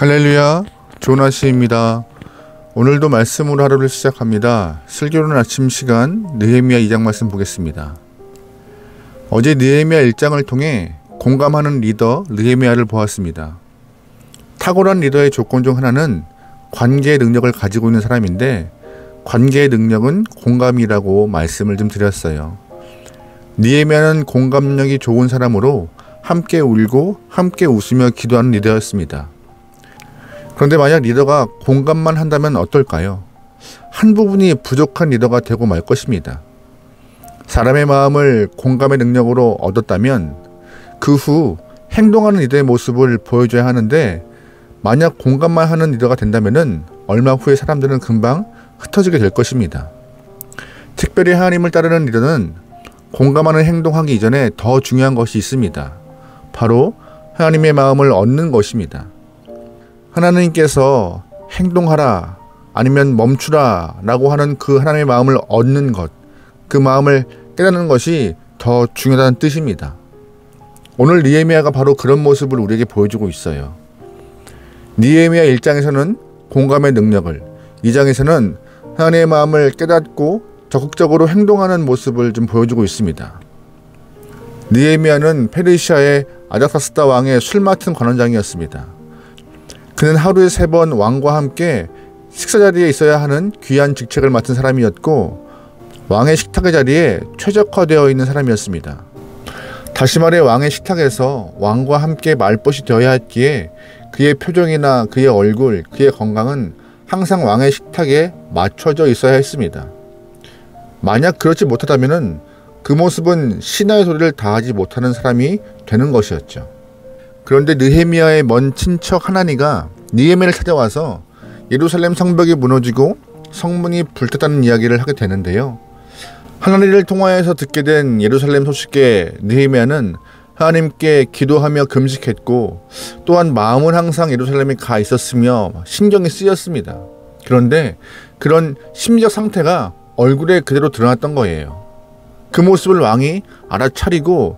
할렐루야, 조나시입니다. 오늘도 말씀으로 하루를 시작합니다. 슬기로운 아침 시간 느헤미야 2장 말씀 보겠습니다. 어제 느헤미야 1장을 통해 공감하는 리더 느헤미야를 보았습니다. 탁월한 리더의 조건 중 하나는 관계의 능력을 가지고 있는 사람인데, 관계의 능력은 공감이라고 말씀을 좀 드렸어요. 느헤미야는 공감력이 좋은 사람으로 함께 울고 함께 웃으며 기도하는 리더였습니다. 그런데 만약 리더가 공감만 한다면 어떨까요? 한 부분이 부족한 리더가 되고 말 것입니다. 사람의 마음을 공감의 능력으로 얻었다면 그 후 행동하는 리더의 모습을 보여줘야 하는데, 만약 공감만 하는 리더가 된다면 얼마 후에 사람들은 금방 흩어지게 될 것입니다. 특별히 하나님을 따르는 리더는 공감하는 행동하기 이전에 더 중요한 것이 있습니다. 바로 하나님의 마음을 얻는 것입니다. 하나님께서 행동하라 아니면 멈추라 라고 하는 그 하나님의 마음을 얻는 것, 그 마음을 깨닫는 것이 더 중요하다는 뜻입니다. 오늘 느헤미야가 바로 그런 모습을 우리에게 보여주고 있어요. 느헤미야 1장에서는 공감의 능력을, 2장에서는 하나님의 마음을 깨닫고 적극적으로 행동하는 모습을 좀 보여주고 있습니다. 느헤미야는 페르시아의 아닥사스다 왕의 술 맡은 관원장이었습니다. 그는 하루에 3번 왕과 함께 식사 자리에 있어야 하는 귀한 직책을 맡은 사람이었고, 왕의 식탁의 자리에 최적화되어 있는 사람이었습니다. 다시 말해 왕의 식탁에서 왕과 함께 말벗이 되어야 했기에 그의 표정이나 그의 얼굴, 그의 건강은 항상 왕의 식탁에 맞춰져 있어야 했습니다. 만약 그렇지 못하다면 그 모습은 신하의 소리를 다하지 못하는 사람이 되는 것이었죠. 그런데 느헤미야의 먼 친척 하나니가 느헤미야를 찾아와서 예루살렘 성벽이 무너지고 성문이 불탔다는 이야기를 하게 되는데요. 하나니를 통하여서 듣게 된 예루살렘 소식에 느헤미야는 하나님께 기도하며 금식했고, 또한 마음은 항상 예루살렘에 가 있었으며 신경이 쓰였습니다. 그런데 그런 심리적 상태가 얼굴에 그대로 드러났던 거예요. 그 모습을 왕이 알아차리고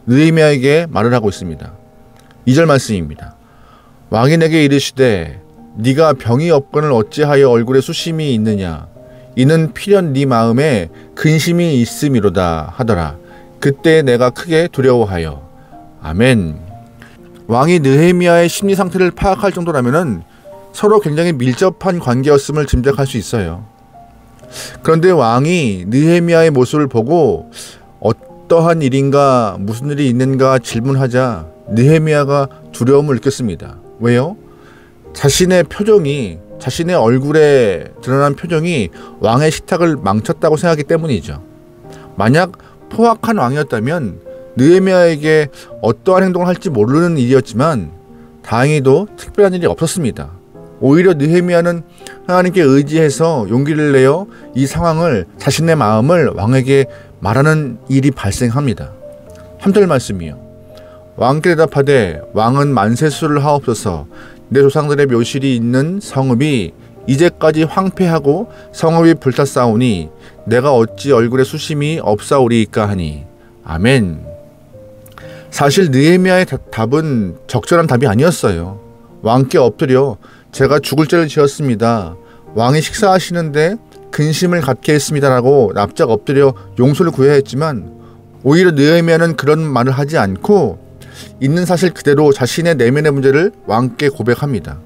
느헤미야에게 말을 하고 있습니다. 2절 말씀입니다. 왕이 내게 이르시되 네가 병이 없거늘 어찌하여 얼굴에 수심이 있느냐, 이는 필연 네 마음에 근심이 있음이로다 하더라. 그때 내가 크게 두려워하여. 아멘. 왕이 느헤미야의 심리 상태를 파악할 정도라면 서로 굉장히 밀접한 관계였음을 짐작할 수 있어요. 그런데 왕이 느헤미야의 모습을 보고 어떠한 일인가, 무슨 일이 있는가 질문하자 느헤미야가 두려움을 느꼈습니다. 왜요? 자신의 표정이, 자신의 얼굴에 드러난 표정이 왕의 식탁을 망쳤다고 생각하기 때문이죠. 만약 포악한 왕이었다면 느헤미야에게 어떠한 행동을 할지 모르는 일이었지만 다행히도 특별한 일이 없었습니다. 오히려 느헤미야는 하나님께 의지해서 용기를 내어 이 상황을, 자신의 마음을 왕에게 말하는 일이 발생합니다. 3절 말씀이요. 왕께 대답하되 왕은 만세수를 하옵소서. 내 조상들의 묘실이 있는 성읍이 이제까지 황폐하고 성읍이 불탔사오니 내가 어찌 얼굴에 수심이 없사오리이까 하니. 아멘. 사실 느헤미야의 답은 적절한 답이 아니었어요. 왕께 엎드려 제가 죽을 죄를 지었습니다. 왕이 식사하시는데 근심을 갖게 했습니다라고 납작 엎드려 용서를 구해야 했지만, 오히려 느헤미야는 그런 말을 하지 않고 있는 사실 그대로 자신의 내면의 문제를 왕께 고백합니다.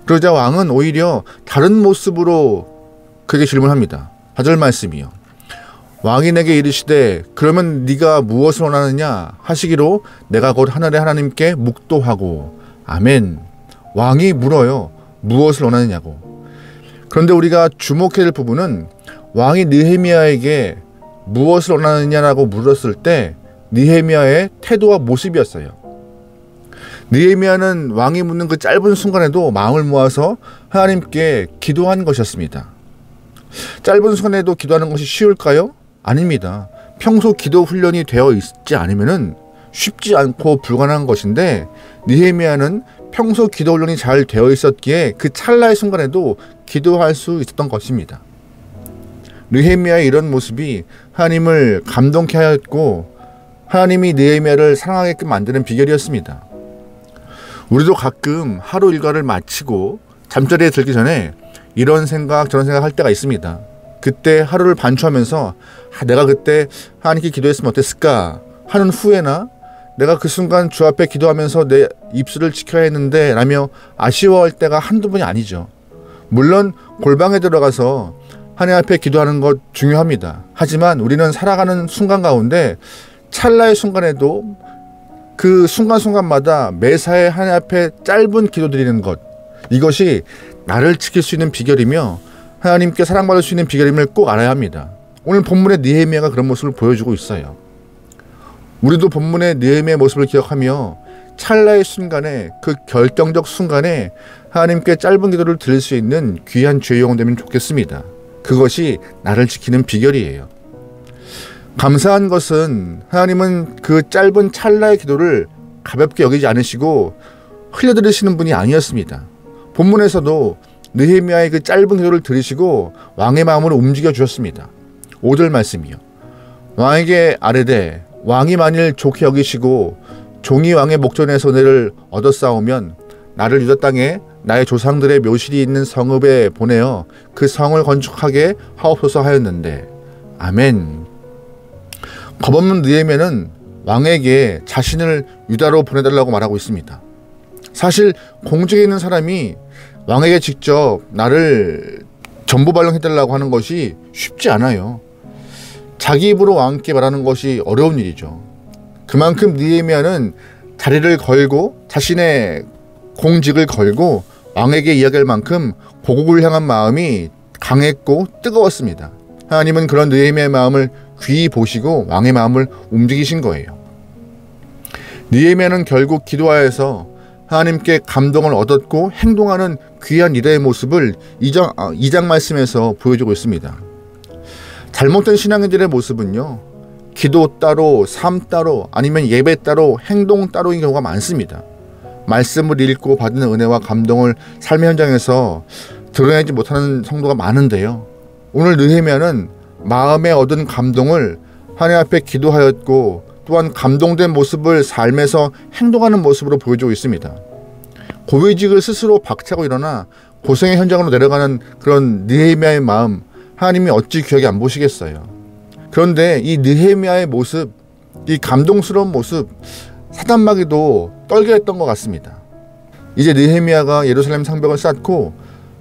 그러자 왕은 오히려 다른 모습으로 그에게 질문합니다. 4절 말씀이요. 왕이 내게 이르시되 그러면 네가 무엇을 원하느냐 하시기로 내가 곧 하늘의 하나님께 묵도하고. 아멘. 왕이 물어요. 무엇을 원하느냐고. 그런데 우리가 주목해야 될 부분은 왕이 느헤미야에게 무엇을 원하느냐라고 물었을 때 느헤미야의 태도와 모습이었어요. 느헤미야는 왕이 묻는 그 짧은 순간에도 마음을 모아서 하나님께 기도한 것이었습니다. 짧은 순간에도 기도하는 것이 쉬울까요? 아닙니다. 평소 기도 훈련이 되어 있지 않으면 쉽지 않고 불가능한 것인데, 느헤미야는 평소 기도 훈련이 잘 되어 있었기에 그 찰나의 순간에도 기도할 수 있었던 것입니다. 느헤미야의 이런 모습이 하나님을 감동케 하였고 하나님이 느헤미야를 사랑하게끔 만드는 비결이었습니다. 우리도 가끔 하루 일과를 마치고 잠자리에 들기 전에 이런 생각 저런 생각 할 때가 있습니다. 그때 하루를 반추하면서 내가 그때 하나님께 기도했으면 어땠을까 하는 후회나 내가 그 순간 주 앞에 기도하면서 내 입술을 지켜야 했는데 라며 아쉬워할 때가 한두 번이 아니죠. 물론 골방에 들어가서 하나님 앞에 기도하는 것 중요합니다. 하지만 우리는 살아가는 순간 가운데 찰나의 순간에도 그 순간순간마다 매사에 하나님 앞에 짧은 기도 드리는 것, 이것이 나를 지킬 수 있는 비결이며 하나님께 사랑받을 수 있는 비결임을 꼭 알아야 합니다. 오늘 본문의 느헤미야가 그런 모습을 보여주고 있어요. 우리도 본문의 느헤미야의 모습을 기억하며 찰나의 순간에, 그 결정적 순간에 하나님께 짧은 기도를 드릴 수 있는 귀한 주의 영혼 되면 좋겠습니다. 그것이 나를 지키는 비결이에요. 감사한 것은 하나님은 그 짧은 찰나의 기도를 가볍게 여기지 않으시고 흘려들으시는 분이 아니었습니다. 본문에서도 느헤미야의 그 짧은 기도를 들으시고 왕의 마음을 움직여 주셨습니다. 5절 말씀이요. 왕에게 아뢰되 왕이 만일 좋게 여기시고 종이 왕의 목전에서 은혜를 얻었사오면 나를 유다 땅에 나의 조상들의 묘실이 있는 성읍에 보내어 그 성을 건축하게 하옵소서 하였는데 아멘. 겁없는 느헤미야는 왕에게 자신을 유다로 보내달라고 말하고 있습니다. 사실 공직에 있는 사람이 왕에게 직접 나를 전보 발령해달라고 하는 것이 쉽지 않아요. 자기 입으로 왕께 말하는 것이 어려운 일이죠. 그만큼 느헤미야는 자리를 걸고 자신의 공직을 걸고 왕에게 이야기할 만큼 고국을 향한 마음이 강했고 뜨거웠습니다. 하나님은 그런 느헤미야의 마음을 귀히 보시고 왕의 마음을 움직이신 거예요. 느헤미야는 결국 기도하여서 하나님께 감동을 얻었고 행동하는 귀한 리더의 모습을 2장 말씀에서 보여주고 있습니다. 잘못된 신앙인들의 모습은요, 기도 따로, 삶 따로, 아니면 예배 따로, 행동 따로인 경우가 많습니다. 말씀을 읽고 받은 은혜와 감동을 삶의 현장에서 드러내지 못하는 성도가 많은데요. 오늘 느헤미야는 마음에 얻은 감동을 하나님 앞에 기도하였고 또한 감동된 모습을 삶에서 행동하는 모습으로 보여주고 있습니다. 고위직을 스스로 박차고 일어나 고생의 현장으로 내려가는 그런 느헤미야의 마음, 하나님이 어찌 귀하게 안 보시겠어요. 그런데 이 느헤미야의 모습, 이 감동스러운 모습, 사단마귀도 떨게 했던 것 같습니다. 이제 느헤미야가 예루살렘 상벽을 쌓고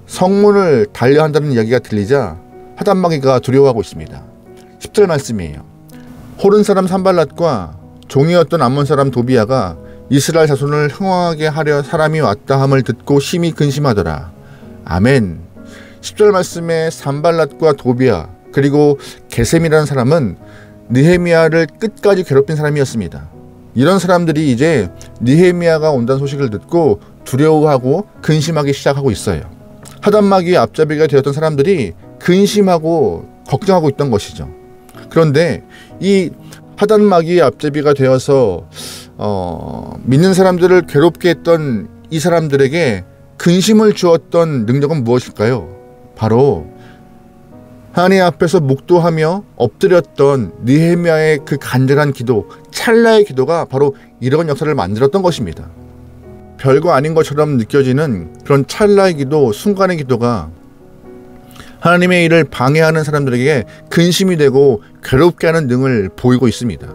성문을 달려한다는 이야기가 들리자 사단마귀가 두려워하고 있습니다. 10절 말씀이에요. 호른 사람 산발랏과 종이었던 암몬 사람 도비야가 이스라엘 자손을 흥왕하게 하려 사람이 왔다 함을 듣고 심히 근심하더라. 아멘. 10절 말씀에 산발랏과 도비야 그리고 게셈이라는 사람은 느헤미야를 끝까지 괴롭힌 사람이었습니다. 이런 사람들이 이제 느헤미야가 온다는 소식을 듣고 두려워하고 근심하기 시작하고 있어요. 사단마귀의 앞잡이가 되었던 사람들이 근심하고 걱정하고 있던 것이죠. 그런데 이 사단마귀의 앞잡이가 되어서 믿는 사람들을 괴롭게 했던 이 사람들에게 근심을 주었던 능력은 무엇일까요? 바로 하나님 앞에서 묵도하며 엎드렸던 느헤미야의 그 간절한 기도, 찰나의 기도가 바로 이런 역사를 만들었던 것입니다. 별거 아닌 것처럼 느껴지는 그런 찰나의 기도, 순간의 기도가 하나님의 일을 방해하는 사람들에게 근심이 되고 괴롭게 하는 능을 보이고 있습니다.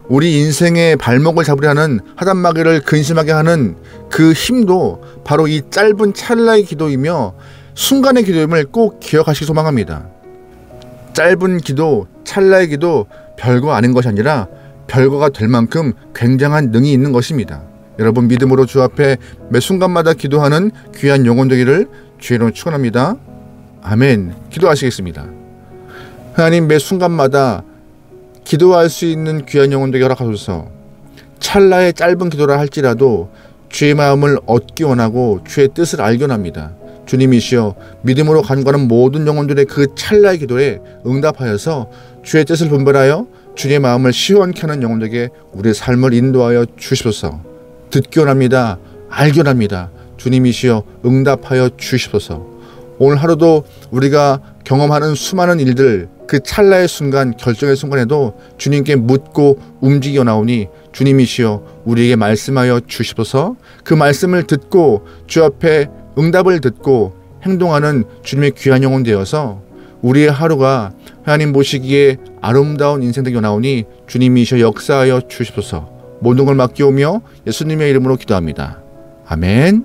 우리 인생의 발목을 잡으려 하는 사단마귀를 근심하게 하는 그 힘도 바로 이 짧은 찰나의 기도이며 순간의 기도임을 꼭 기억하시기 소망합니다. 짧은 기도, 찰나의 기도, 별거 아닌 것이 아니라 별거가 될 만큼 굉장한 능이 있는 것입니다. 여러분 믿음으로 주 앞에 매 순간마다 기도하는 귀한 영혼 되기를 주의 이름으로 축원합니다. 아멘. 기도하시겠습니다. 하나님 매 순간마다 기도할 수 있는 귀한 영혼 되게 허락하소서. 찰나의 짧은 기도라 할지라도 주의 마음을 얻기 원하고 주의 뜻을 알기 원합니다. 주님이시여 믿음으로 간구하는 모든 영혼들의 그 찰나의 기도에 응답하여서 주의 뜻을 분별하여 주의 마음을 시원케 하는 영혼들에게 우리의 삶을 인도하여 주시소서. 듣기 원합니다. 알기 원합니다. 주님이시여 응답하여 주시소서. 오늘 하루도 우리가 경험하는 수많은 일들, 그 찰나의 순간, 결정의 순간에도 주님께 묻고 움직여 나오니 주님이시여 우리에게 말씀하여 주시소서. 그 말씀을 듣고 주 앞에 응답을 듣고 행동하는 주님의 귀한 영혼 되어서 우리의 하루가 하나님 보시기에 아름다운 인생 되게 나오니 주님이시여 역사하여 주시소서. 모든 걸 맡기오며 예수님의 이름으로 기도합니다. 아멘.